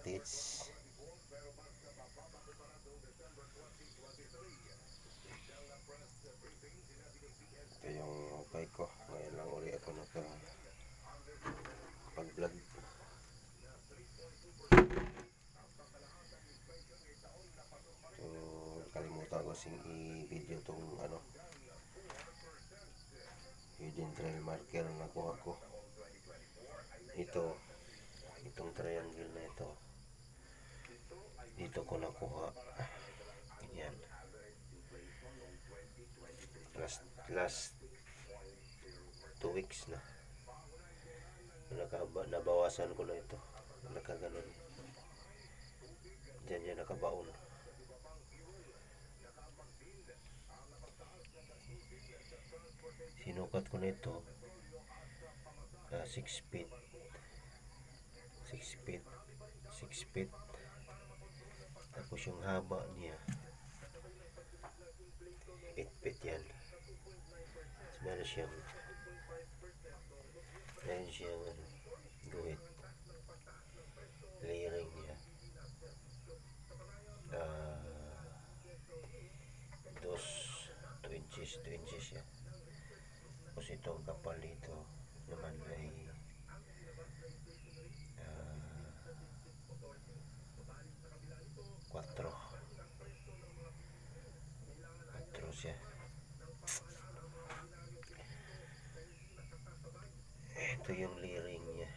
katits. Ito yung upay ko. Ngayon lang uli ako nakapag-vlog. So, kalimutan ko sing i-video tong hidden trail marker na nakuha ko. Itong triangle na ito. Dito ko nakuha. Yan. Last 2 weeks na. Nabawasan ko na ito. Nakaganon. Diyan yan nakabaon. Sinukat ko na ito 6 feet 6 feet 6 feet. Tapos yung haba niya 8 feet yan. So, meron siyang guhit, layering niya 2 inches yan. Tapos itong kapal dito naman ay 4 siya. Ito yung layer niya.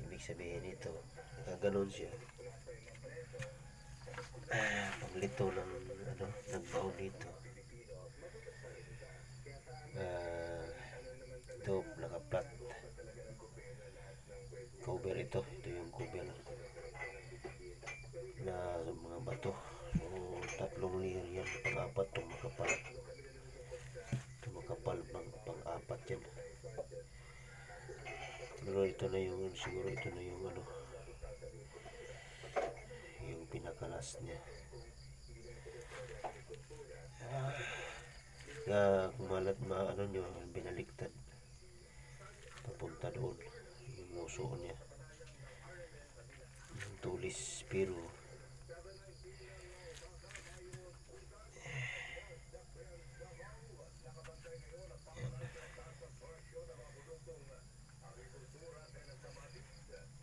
Ibig sabihin ito, nakaganon siya. Paglito ng nagbaon dito. Ito naka-flat cover ito yung cover na mga bato. So, 3 layer yan, pang-apat itong makapal. Ito makapal pang-apat yan. Siguro ito na yung yung pinakalas niya. Kumalat nyo, binaliktad papunta doon yung muso niya, yung tulis, pero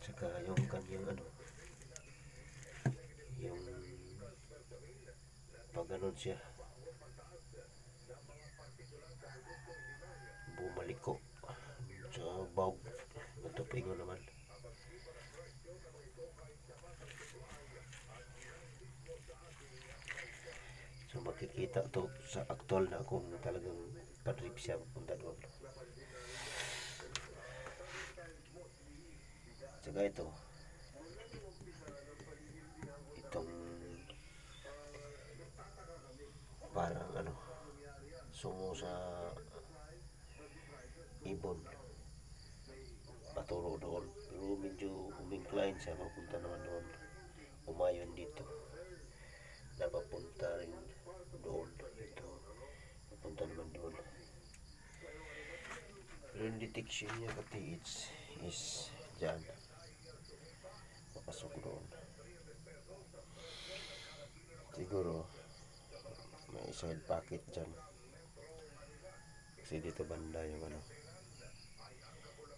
saka yung kanyang yung pag siya bumaliko sa bawg, matupingo naman. So makikita to sa actual na kung talagang padrip siya punta doon. Saka itong parang sungo sa ibon paturo doon, pero medyo umingklain siya papunta naman doon, umayon dito, napapunta rin doon, ito papunta naman doon. Pero yung detection niya pati is dyan, papasok doon. Siguro may side pocket dyan kasi dito banda yung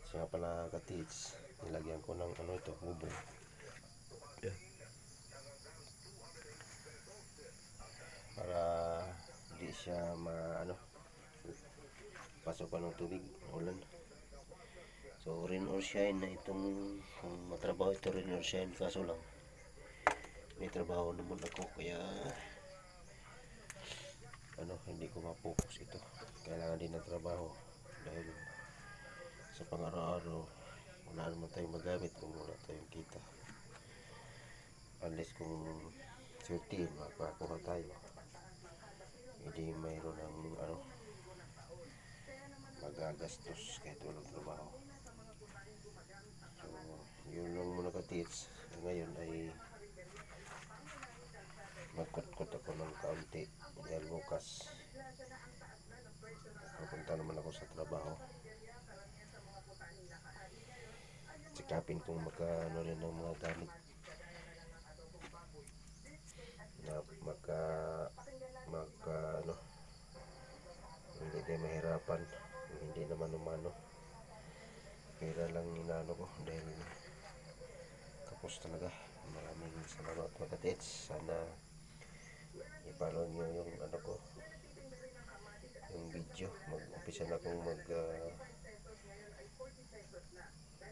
siya pala katits, nilagyan ko ng ito, bubong. Para di siya pasok pa ng tubig, ulan. So rain or shine na itong, kung matrabaho ito rain or shine, kaso lang may trabaho naman ako, kaya hindi ko ma-focus ito. Kailangan din ng trabaho dahil sa pang-araw-araw wala naman tayong magamit kung wala tayong kita, unless kung certain makakuha tayo, hindi mayroon ng magagastos kahit walang trabaho. So yun lang muna katits. Ngayon ay magkot-kot ako ng kaunti dahil bukas pupunta naman ako sa trabaho. sikapin kong ano rin ng mga gamit na ano, hindi kayo mahirapan, hindi naman umano. Pera lang inaano ko dahil tapos talaga. Maraming salamat mga katits. Sana i-follow nyo yung ano ko, yung video. Mag-umpisa na akong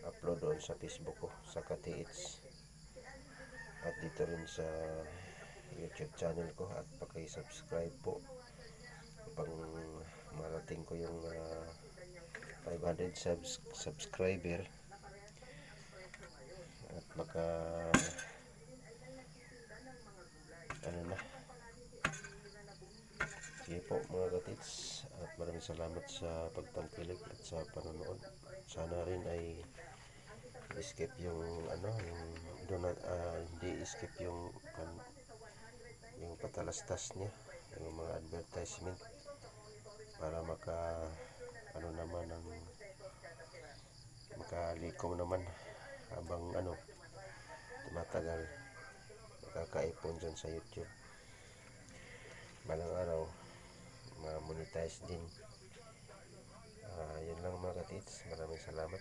upload doon sa Facebook ko, sa KTH, at dito rin sa YouTube channel ko, at paki-subscribe po pang marating ko yung 500 subscriber, at baka ano na. Sige po mga katits, at maraming salamat sa pagtangkilik at sa panonood. Sana rin ay skip yung ano, yung hindi skip yung patalastas niya, yung mga advertisement, para ano naman ang makalikom naman habang ano tumatagal, makakaipon dyan sa YouTube. Balang araw ma-monetize din. Yun lang mga katits, maraming salamat.